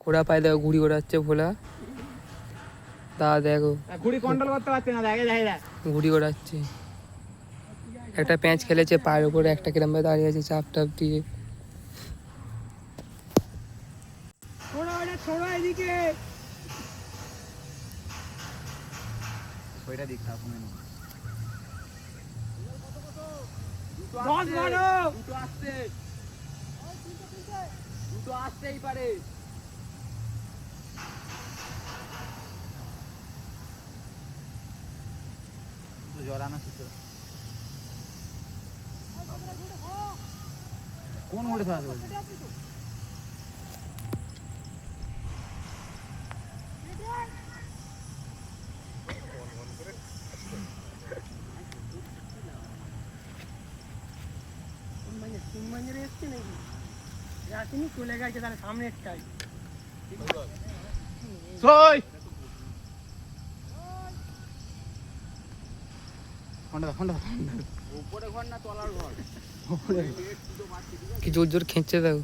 ঘোড়া পায়ে দেখো ঘুড়ি ওড়াচ্ছে ভোলা। তা দেখো ঘুড়ি কন্ট্রোল করতে পারছে না, দেখে দেখে ঘুড়ি ওড়াচ্ছে। একটা প্যাঁচ খেলেছে পায়ের উপরে, একটা কিরম ভাবে দাঁড়িয়ে আছে চাপ টাপ দিয়ে। ওইটা দিক না কমে দুটো আসতেই পারে। জড়ানো সূত্র কোন মোড়ে থাকবে চলে গেছে তার সামনে একটাই উপরে ঘর না তলার ঘর? কি জোর জোর খেঁচছে দেখো।